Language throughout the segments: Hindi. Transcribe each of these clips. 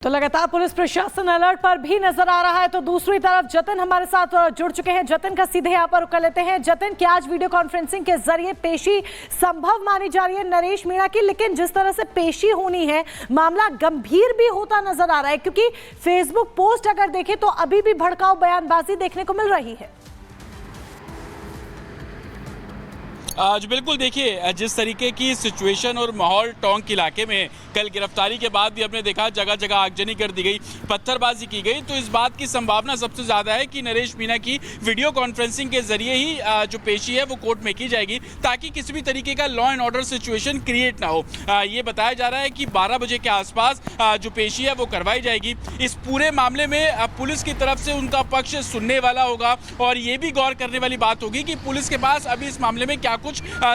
तो लगातार पुलिस प्रशासन अलर्ट पर भी नजर आ रहा है। तो दूसरी तरफ जतिन हमारे साथ जुड़ चुके हैं। जतिन का सीधे यहाँ पर रुक लेते हैं। जतिन, क्या आज वीडियो कॉन्फ्रेंसिंग के जरिए पेशी संभव मानी जा रही है नरेश मीणा की, लेकिन जिस तरह से पेशी होनी है मामला गंभीर भी होता नजर आ रहा है, क्योंकि फेसबुक पोस्ट अगर देखें तो अभी भी भड़काऊ बयानबाजी देखने को मिल रही है। आज बिल्कुल देखिए, जिस तरीके की सिचुएशन और माहौल टोंक इलाके में कल गिरफ्तारी के बाद भी हमने देखा, जगह जगह आगजनी कर दी गई, पत्थरबाजी की गई, तो इस बात की संभावना सबसे ज़्यादा है कि नरेश मीणा की वीडियो कॉन्फ्रेंसिंग के जरिए ही जो पेशी है वो कोर्ट में की जाएगी, ताकि किसी भी तरीके का law and order situation create ना हो। ये बताया जा रहा है कि 12 बजे के आसपास जो पेशी है वो करवाई जाएगी। इस पूरे मामले में पुलिस की तरफ से उनका पक्ष सुनने वाला होगा, और ये भी गौर करने वाली बात होगी कि पुलिस के पास अभी इस मामले में क्या कुछ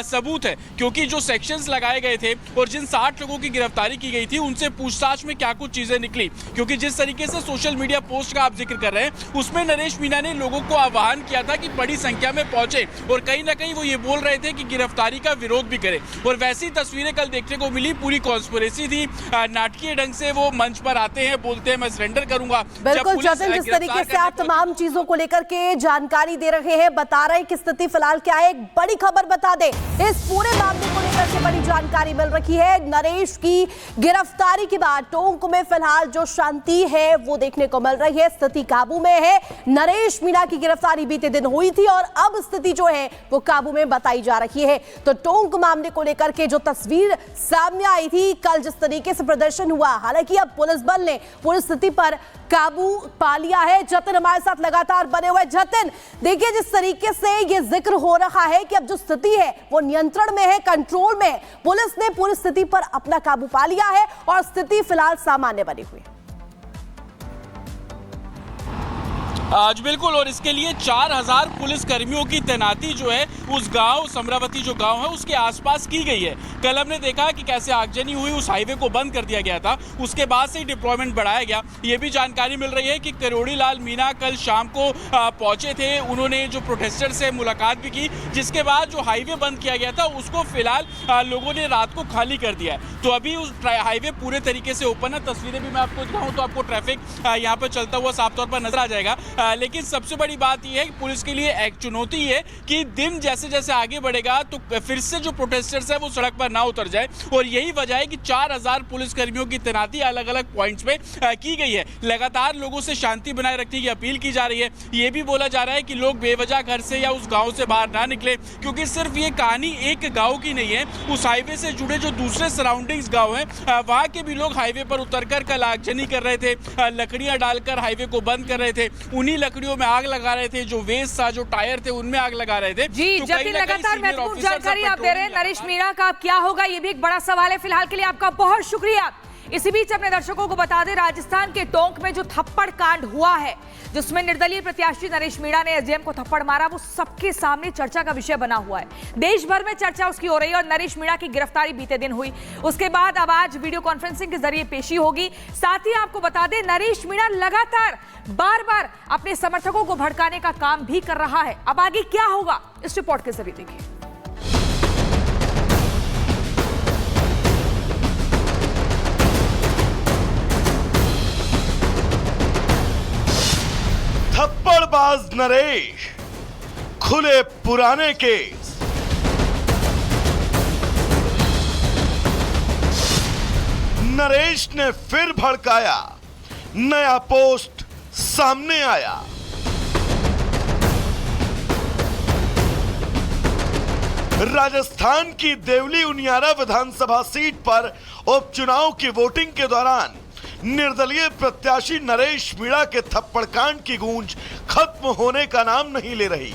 सबूत है, क्योंकि जो सेक्शंस लगाए गए थे और जिन 60 लोगों की गिरफ्तारी की गई थी उनसे पूछताछ में क्या कुछ चीजें निकली। क्योंकि जिस तरीके से सोशल मीडिया पोस्ट का आप जिक्र कर रहे हैं, उसमें नरेश मीणा ने लोगों को आह्वान किया था कि बड़ी संख्या में पहुंचे, और कहीं ना कहीं वो ये बोल रहे थे कि गिरफ्तारी का विरोध भी करें। और वैसी तस्वीरें कल देखने को मिली, पूरी कॉन्स्पिरेसी थी। नाटकीय ढंग से वो मंच पर आते हैं, बोलते हैं मैं सरेंडर करूंगा। बिल्कुल जतिन, जिस तरीके से आप तमाम चीजों को लेकर के जानकारी दे रहे हैं, बता रहे हैं कि स्थिति फिलहाल क्या है, एक बड़ी खबर बता दे, इस पूरे मामले को लेकर के बड़ी जानकारी मिल रही है। नरेश की गिरफ्तारी के बाद टोंक में फिलहाल जो शांति है वो देखने को मिल रही है, स्थिति काबू में है। नरेश मीणा की गिरफ्तारी बीते दिन हुई थी और अब स्थिति जो है वो काबू में बताई जा रही है। तो टोंक मामले को लेकर के जो तस्वीर सामने आई थी कल, जिस तरीके से प्रदर्शन हुआ, हालांकि अब पुलिस बल ने पूरी स्थिति पर काबू पा लिया है। जतिन हमारे साथ लगातार बने हुए। जतिन, देखिए जिस तरीके से ये जिक्र हो रहा है कि अब जो स्थिति है वो नियंत्रण में है, कंट्रोल में, पुलिस ने पूरी स्थिति पर अपना काबू पा लिया है और स्थिति फिलहाल सामान्य बनी हुई है। आज बिल्कुल, और इसके लिए 4000 पुलिस कर्मियों की तैनाती जो है उस गांव समरावती जो गांव है उसके आसपास की गई है। कल हमने देखा कि कैसे आगजनी हुई, उस हाईवे को बंद कर दिया गया था, उसके बाद से ही डिप्लॉयमेंट बढ़ाया गया। ये भी जानकारी मिल रही है कि करोड़ी लाल मीणा कल शाम को पहुंचे थे, उन्होंने जो प्रोटेस्टर से मुलाकात भी की, जिसके बाद जो हाईवे बंद किया गया था उसको फिलहाल लोगों ने रात को खाली कर दिया है। तो अभी उस हाईवे पूरे तरीके से ओपन है। तस्वीरें भी मैं आपको दिखाऊं तो आपको ट्रैफिक यहाँ पर चलता हुआ साफ तौर पर नजर आ जाएगा। लेकिन सबसे बड़ी बात यह है कि पुलिस के लिए एक चुनौती है कि दिन जैसे जैसे आगे बढ़ेगा तो फिर से जो प्रोटेस्टर्स है वो सड़क पर ना उतर जाए, और यही वजह है कि 4000 पुलिस कर्मियों की तैनाती अलग अलग पॉइंट्स पे की गई है। लगातार लोगों से शांति बनाए रखने की अपील की जा रही है। ये भी बोला जा रहा है कि लोग बेवजह घर से या उस गांव से बाहर ना निकले, क्योंकि सिर्फ ये कहानी एक गाँव की नहीं है। उस हाईवे से जुड़े जो दूसरे सराउंडिंग्स गाँव हैं वहाँ के भी लोग हाईवे पर उतरकर कल आगजनी कर रहे थे, लकड़ियां डालकर हाईवे को बंद कर रहे थे, उन्हीं लकड़ियों में आग लगा रहे थे, जो वेस्ट था, जो टायर थे उनमें आग लगा रहे थे। जी तो जतिन, लगातार महत्वपूर्ण जानकारी आप दे रहे हैं। नरेश मीणा का क्या होगा ये भी एक बड़ा सवाल है। फिलहाल के लिए आपका बहुत शुक्रिया। इसी बीच अपने दर्शकों को बता दें, राजस्थान के टोंक में जो थप्पड़ कांड हुआ है, जिसमें निर्दलीय प्रत्याशी नरेश मीणा ने एसडीएम को थप्पड़ मारा, वो सबके सामने चर्चा का विषय बना हुआ है। देश भर में चर्चा उसकी हो रही है, और नरेश मीणा की गिरफ्तारी बीते दिन हुई, उसके बाद अब आज वीडियो कॉन्फ्रेंसिंग के जरिए पेशी होगी। साथ ही आपको बता दें, नरेश मीणा लगातार बार बार अपने समर्थकों को भड़काने का काम भी कर रहा है। अब आगे क्या होगा, इस रिपोर्ट के जरिए देखिए। थप्पड़बाज नरेश, खुले पुराने केस। नरेश ने फिर भड़काया, नया पोस्ट सामने आया। राजस्थान की देवली उनियारा विधानसभा सीट पर उपचुनाव की वोटिंग के दौरान निर्दलीय प्रत्याशी नरेश मीणा के थप्पड़कांड की गूंज खत्म होने का नाम नहीं ले रही।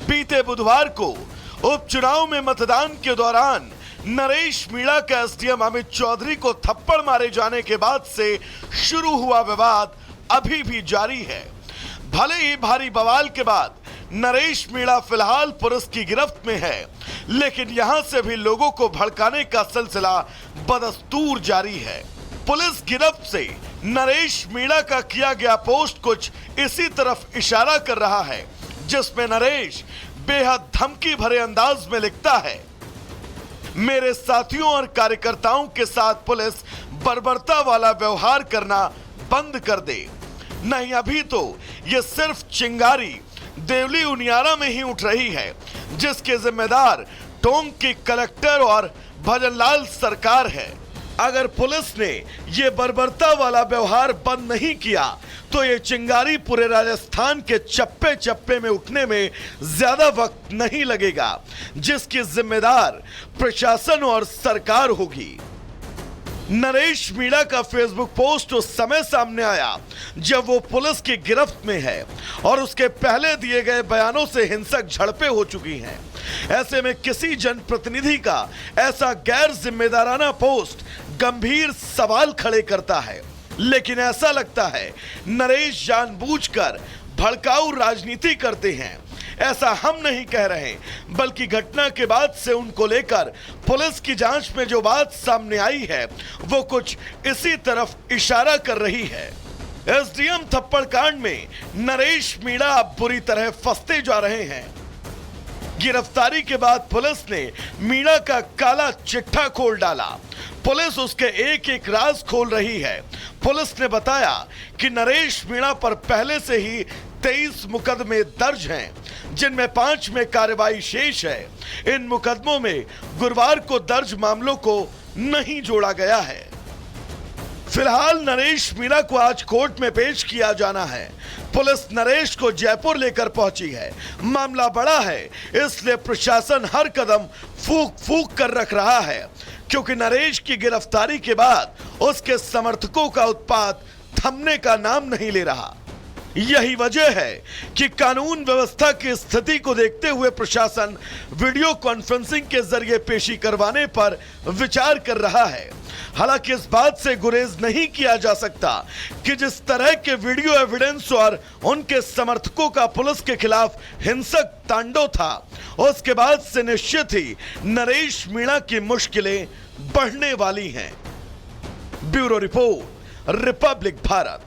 बीते बुधवार को उपचुनाव में मतदान के दौरान नरेश मीणा का एसडीएम अमित चौधरी को थप्पड़ मारे जाने के बाद से शुरू हुआ विवाद अभी भी जारी है। भले ही भारी बवाल के बाद नरेश मीणा फिलहाल पुलिस की गिरफ्त में है, लेकिन यहां से भी लोगों को भड़काने का सिलसिला बदस्तूर जारी है। पुलिस गिरफ्त से नरेश मीणा का किया गया पोस्ट कुछ इसी तरफ इशारा कर रहा है, जिसमें नरेश बेहद धमकी भरे अंदाज में लिखता है, मेरे साथियों और कार्यकर्ताओं के साथ पुलिस बर्बरता वाला व्यवहार करना बंद कर दे। नहीं, अभी तो ये सिर्फ चिंगारी देवली उनियारा में ही उठ रही है, जिसके जिम्मेदार टोंक की कलेक्टर और भजनलाल सरकार है। अगर पुलिस ने ये बर्बरता वाला व्यवहार बंद नहीं किया तो ये चिंगारी पूरे राजस्थान के चप्पे चप्पे में उठने में ज्यादा वक्त नहीं लगेगा, जिसकी जिम्मेदार प्रशासन और सरकार होगी। नरेश मीणा का फेसबुक पोस्ट उस समय सामने आया जब वो पुलिस की गिरफ्त में है और उसके पहले दिए गए बयानों से हिंसक झड़पें हो चुकी हैं। ऐसे में किसी जनप्रतिनिधि का ऐसा गैर जिम्मेदाराना पोस्ट गंभीर सवाल खड़े करता है। लेकिन ऐसा लगता है नरेश जानबूझकर भड़काऊ राजनीति करते हैं। ऐसा हम नहीं कह रहे, बल्कि घटना के बाद से उनको लेकर पुलिस की जांच में जो बात सामने आई है वो कुछ इसी तरफ इशारा कर रही है। एसडीएम थप्पड़ कांड में नरेश मीणा अब बुरी तरह फंसते जा रहे हैं। गिरफ्तारी के बाद पुलिस ने मीणा का काला चिट्ठा खोल डाला। पुलिस उसके एक एक राज खोल रही है। पुलिस ने बताया कि नरेश मीणा पर पहले से ही 23 मुकदमे दर्ज हैं, जिनमें 5 में कार्रवाई शेष है। इन मुकदमों में गुरुवार को दर्ज मामलों को नहीं जोड़ा गया है। फिलहाल नरेश मीणा को आज कोर्ट में पेश किया जाना है। पुलिस नरेश को जयपुर लेकर पहुंची है। मामला बड़ा है, इसलिए प्रशासन हर कदम फूंक फूंक कर रख रहा है, क्योंकि नरेश की गिरफ्तारी के बाद उसके समर्थकों का उत्पात थमने का नाम नहीं ले रहा। यही वजह है कि कानून व्यवस्था की स्थिति को देखते हुए प्रशासन वीडियो कॉन्फ्रेंसिंग के जरिए पेशी करवाने पर विचार कर रहा है। हालांकि इस बात से गुरेज नहीं किया जा सकता कि जिस तरह के वीडियो एविडेंस और उनके समर्थकों का पुलिस के खिलाफ हिंसक तांडव था, उसके बाद से निश्चित ही नरेश मीणा की मुश्किलें बढ़ने वाली हैं। Bureau report, Republic Bharat.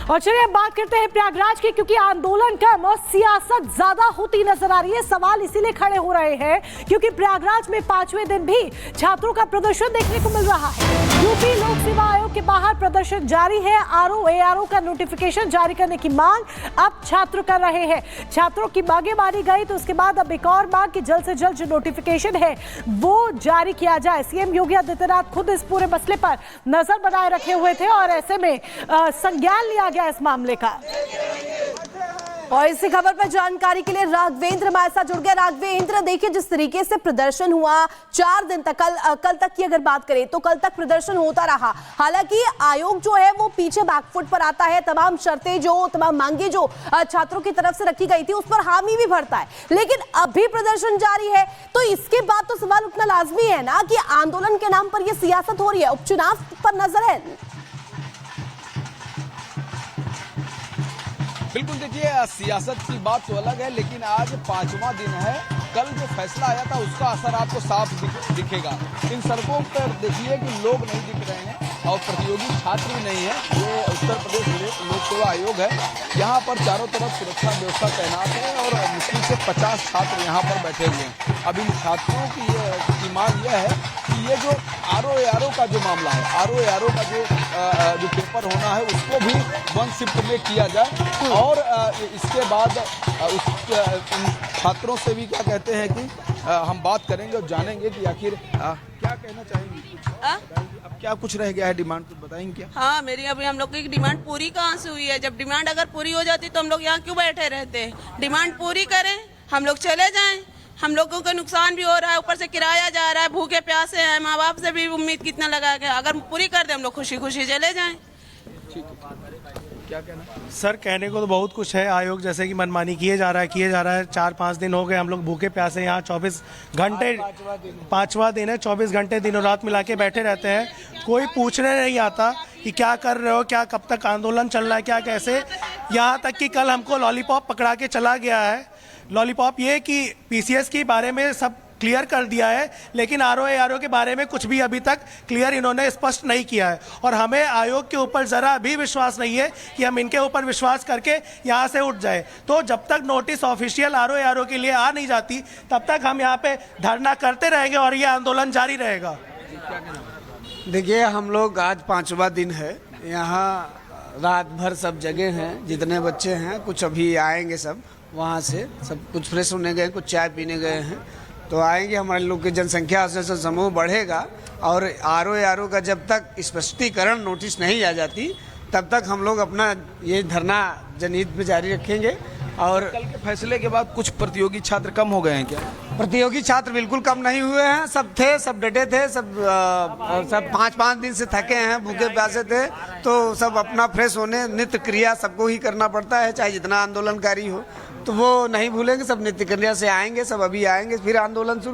और चलिए अब बात करते हैं प्रयागराज की, क्योंकि आंदोलन कम और सियासत ज्यादा होती नजर आ रही है। सवाल इसीलिए खड़े हो रहे हैं क्योंकि प्रयागराज में 5वें दिन भी छात्रों का प्रदर्शन देखने को मिल रहा है। यूपी लोक सेवा आयोग के बाहर प्रदर्शन जारी है। आरओ का नोटिफिकेशन जारी करने की मांग अब छात्र कर रहे हैं। छात्रों की मांगे मानी गई तो उसके बाद अब एक और मांग कि जल्द से जल्द जो नोटिफिकेशन है वो जारी किया जाए। सीएम योगी आदित्यनाथ खुद इस पूरे मसले पर नजर बनाए रखे हुए थे और ऐसे में संज्ञान लिया इस मामले का। और इसी खबर पर जानकारी के लिए राघवेंद्र हमारे साथ जुड़ गए। राघवेंद्र, देखिए जिस तरीके से प्रदर्शन हुआ 4 दिन तक, कल तक की अगर बात करें तो कल तक प्रदर्शन होता रहा। हालांकि आयोग जो है वो पीछे बैकफुट पर आता है। तमाम शर्तें जो, तमाम मांगे जो छात्रों की तरफ से रखी गई थी उस पर हामी भी भरता है, लेकिन अभी प्रदर्शन जारी है। तो इसके बाद तो सवाल उठना लाजमी है ना कि आंदोलन के नाम पर यह सियासत हो रही है। उपचुनाव पर नजर है। बिल्कुल, देखिए सियासत की बात तो अलग है, लेकिन आज 5वां दिन है। कल जो फैसला आया था उसका असर आपको साफ दिखेगा। इन सड़कों पर देखिए कि लोग नहीं दिख रहे हैं और प्रतियोगी छात्र भी नहीं है। ये उत्तर प्रदेश लोक सेवा आयोग है, यहाँ पर चारों तरफ सुरक्षा व्यवस्था तैनात है और मुश्किल से 50 छात्र यहाँ पर बैठे हुए हैं। अब इन छात्रों की मांग यह है कि ये जो आरओ का जो मामला है, आरओ का जो पेपर होना है उसको भी 1 शिफ्ट में किया जाए और इसके बाद इन छात्रों से भी क्या कहते हैं कि हम बात करेंगे और जानेंगे कि आखिर क्या कहना चाहेंगे। अब क्या कुछ रह गया है डिमांड, कुछ बताएंगे क्या? हाँ, मेरी अभी हम लोग की डिमांड पूरी कहाँ से हुई है? जब डिमांड अगर पूरी हो जाती तो हम लोग यहाँ क्यों बैठे रहते हैं? डिमांड पूरी करें, हम लोग चले जाएं। हम लोगों का नुकसान भी हो रहा है, ऊपर से किराया जा रहा है, भूखे प्यासे हैं, माँ बाप से भी उम्मीद कितना लगा के अगर पूरी कर दे हम लोग खुशी खुशी चले जाएं। ठीक है, क्या कहना? सर, कहने को तो बहुत कुछ है। आयोग जैसे कि मनमानी किए जा रहा है। 4-5 दिन हो गए हम लोग भूखे प्यासे यहाँ 24 घंटे, 5वां दिन है, 24 घंटे दिनों रात मिला के बैठे रहते हैं। कोई पूछने नहीं आता कि क्या कर रहे हो, क्या कब तक आंदोलन चल रहा है, क्या कैसे। यहाँ तक कि कल हमको लॉलीपॉप पकड़ा के चला गया है। लॉलीपॉप ये कि पीसीएस के बारे में सब क्लियर कर दिया है, लेकिन आरओ के बारे में कुछ भी अभी तक क्लियर इन्होंने स्पष्ट नहीं किया है। और हमें आयोग के ऊपर ज़रा भी विश्वास नहीं है कि हम इनके ऊपर विश्वास करके यहाँ से उठ जाए। तो जब तक नोटिस ऑफिशियल आरओ के लिए आ नहीं जाती तब तक हम यहाँ पे धरना करते रहेंगे और ये आंदोलन जारी रहेगा। देखिए हम लोग आज 5वां दिन है, यहाँ रात भर सब जगह हैं, जितने बच्चे हैं कुछ अभी आएंगे सब वहाँ से, सब कुछ फ्रेश होने गए, कुछ चाय पीने गए हैं, तो आएंगे। हमारे लोग की जनसंख्या से समूह बढ़ेगा और आरओ का जब तक स्पष्टीकरण नोटिस नहीं आ जाती तब तक हम लोग अपना ये धरना जनहित में जारी रखेंगे। और कल के फैसले के बाद कुछ प्रतियोगी छात्र कम हो गए हैं क्या? प्रतियोगी छात्र बिल्कुल कम नहीं हुए हैं, सब थे, सब डटे थे, सब 5-5 दिन से थके हैं, भूखे प्यासे थे, तो सब अपना फ्रेश होने नित्य क्रिया सबको ही करना पड़ता है, चाहे जितना आंदोलनकारी हो, तो वो नहीं भूलेंगे, सब नित्य क्रिया से आएंगे, सब अभी आएंगे, फिर आंदोलन शुरू।